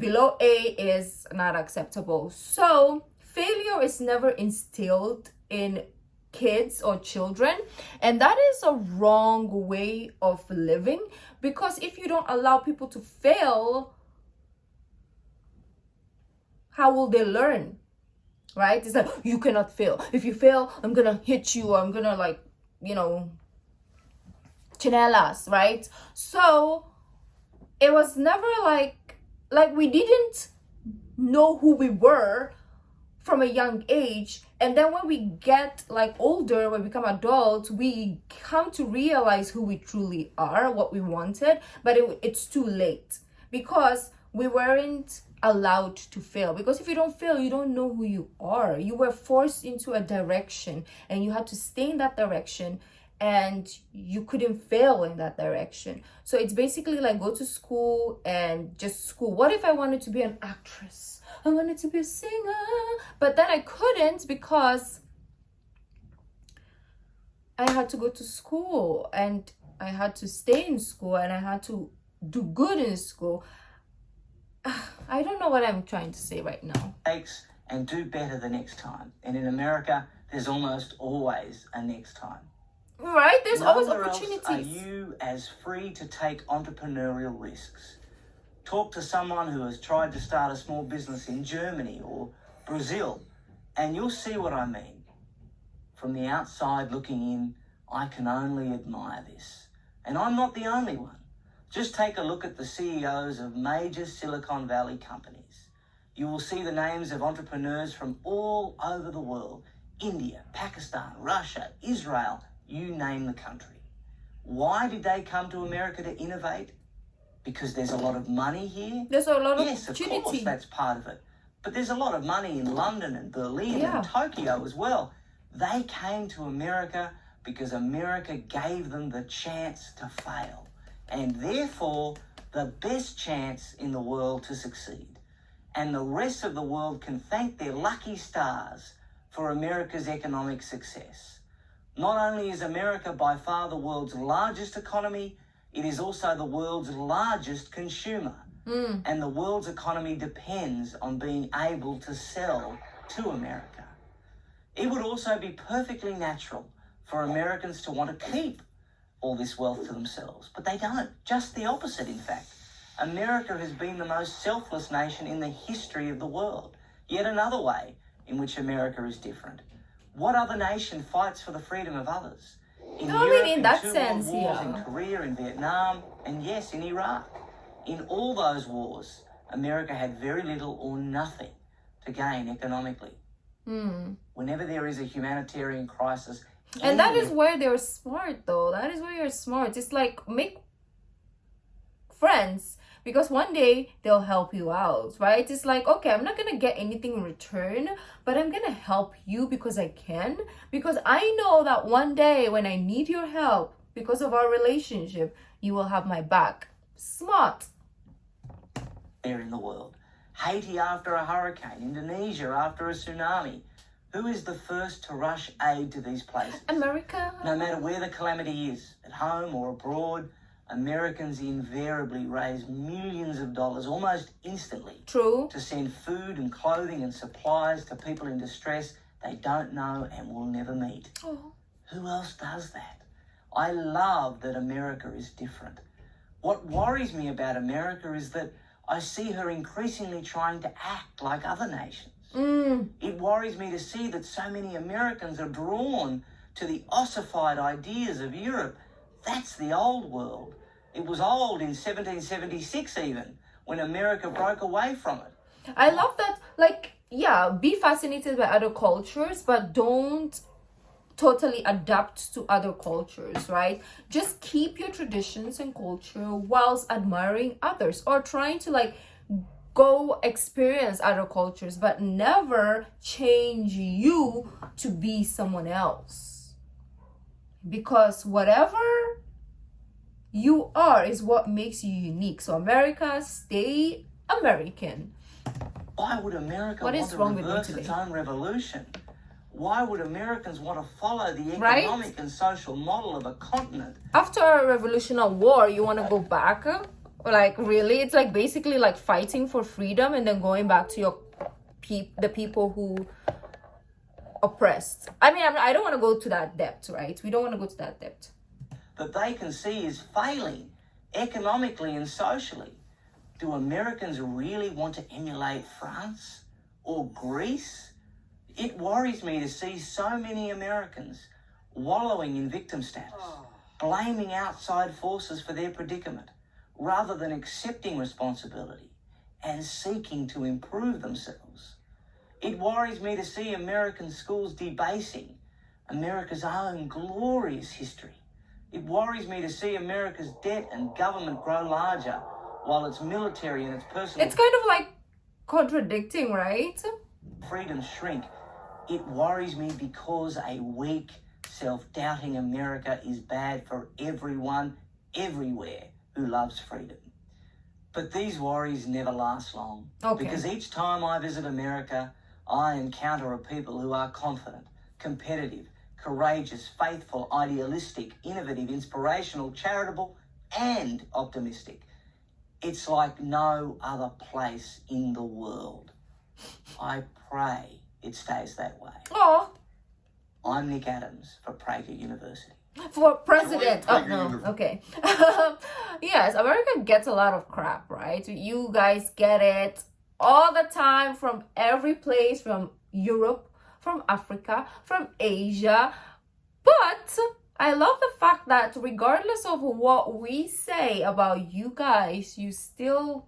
below A is not acceptable. So failure is never instilled in kids or children, and that is a wrong way of living, because if you don't allow people to fail, how will they learn? Right? It's like, you cannot fail. If you fail, I'm gonna hit you, or I'm gonna, like, you know, chinelas, right? So it was never like we didn't know who we were from a young age, and then when we get like older, when we become adults, we come to realize who we truly are, what we wanted, but it's too late, because we weren't allowed to fail. Because if you don't fail, you don't know who you are. You were forced into a direction, and you had to stay in that direction, and you couldn't fail in that direction. So it's basically like, go to school and just school. What if I wanted to be an actress? I wanted to be a singer, but then I couldn't because I had to go to school, and I had to stay in school, and I had to do good in school. I don't know what I'm trying to say right now. And do better the next time. And in America, there's almost always a next time. Right? There's always Nowhere opportunities. else are you as free to take entrepreneurial risks. Talk to someone who has tried to start a small business in Germany or Brazil, and you'll see what I mean. From the outside looking in, I can only admire this. And I'm not the only one. Just take a look at the CEOs of major Silicon Valley companies. You will see the names of entrepreneurs from all over the world. India, Pakistan, Russia, Israel, you name the country. Why did they come to America to innovate? Because there's a lot of money here? There's a lot of Yes, of opportunity. course, that's part of it. But there's a lot of money in London and Berlin Yeah. and Tokyo as well. They came to America because America gave them the chance to fail, and therefore the best chance in the world to succeed. And the rest of the world can thank their lucky stars for America's economic success. Not only is America by far the world's largest economy, it is also the world's largest consumer. And the world's economy depends on being able to sell to America. It would also be perfectly natural for Americans to want to keep all this wealth to themselves, but they don't. Just the opposite, in fact. America has been the most selfless nation in the history of the world. Yet another way in which America is different. What other nation fights for the freedom of others? In Europe, in that two world sense, wars, yeah. in Korea, in Vietnam, and yes, in Iraq. In all those wars, America had very little or nothing to gain economically. Whenever there is a humanitarian crisis, And that is where they're smart, though. That is where you're smart. It's like, make friends, because one day they'll help you out, right? It's like, okay, I'm not gonna get anything in return, but I'm gonna help you because I can, because I know that one day when I need your help because of our relationship, you will have my back. Smart. there in the world. Haiti after a hurricane, Indonesia after a tsunami. Who is the first to rush aid to these places? America. No matter where the calamity is, at home or abroad, Americans invariably raise millions of dollars almost instantly True. to send food and clothing and supplies to people in distress they don't know and will never meet. Oh. Who else does that? I love that America is different. What worries me about America is that I see her increasingly trying to act like other nations. It worries me to see that so many Americans are drawn to the ossified ideas of Europe. That's the old world. It was old in 1776 even, when America broke away from it. I love that, like, yeah, be fascinated by other cultures, but don't totally adapt to other cultures, right? Just keep your traditions and culture whilst admiring others, or trying to, like, go experience other cultures, but never change you to be someone else. Because whatever you are is what makes you unique. So America, stay American. Why would America What want is to wrong with me reverse today? its own revolution? Why would Americans want to follow the Right? economic and social model of a continent? After a revolutionary war, you want to go back? Like, really? It's like basically like fighting for freedom and then going back to your the people who oppressed. I mean, I don't want to go to that depth, right? We don't want to go to that depth. That they can see is failing economically and socially. Do Americans really want to emulate France or Greece? It worries me to see so many Americans wallowing in victim status, blaming outside forces for their predicament, rather than accepting responsibility and seeking to improve themselves. It worries me to see American schools debasing America's own glorious history. It worries me to see America's debt and government grow larger while its military and its personal It's kind of like contradicting, right? freedoms shrink. It worries me because a weak, self-doubting America is bad for everyone, everywhere, who loves freedom. But these worries never last long. Okay. Because each time I visit America, I encounter a people who are confident, competitive, courageous, faithful, idealistic, innovative, inspirational, charitable, and optimistic. It's like no other place in the world. I pray it stays that way. Oh, I'm Nick Adams for Prager University. for president. Oh, Prager no. University. Okay. Yes, America gets a lot of crap, right? You guys get it. all the time from every place, from Europe, from Africa, from Asia. But I love the fact that regardless of what we say about you guys, you still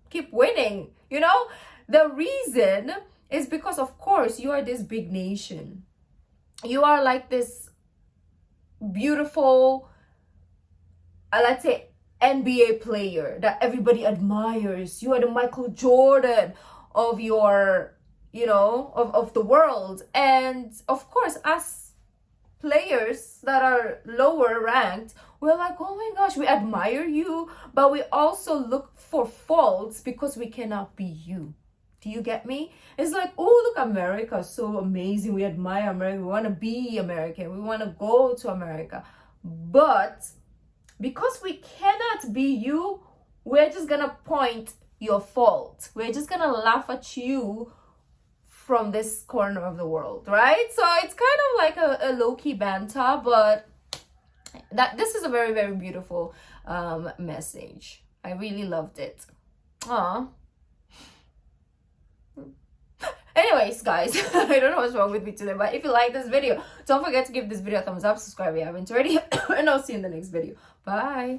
keep winning. You know, the reason is because, of course, you are this big nation. You are like this beautiful, let's say, NBA player that everybody admires. You are the Michael Jordan of your, of the world. And of course, as players that are lower ranked, we're like, oh my gosh, we admire you, but we also look for faults because we cannot be you. Do you get me? It's like, oh, look, America is so amazing. We admire America. We want to be American. We want to go to America. But because we cannot be you, we're just going to point your fault. We're just going to laugh at you from this corner of the world, right? So it's kind of like a low-key banter, but this is a very, very beautiful message. I really loved it. Aww. Anyways, guys, I don't know what's wrong with me today, but if you like this video, don't forget to give this video a thumbs up, subscribe if you haven't already, and I'll see you in the next video. Bye.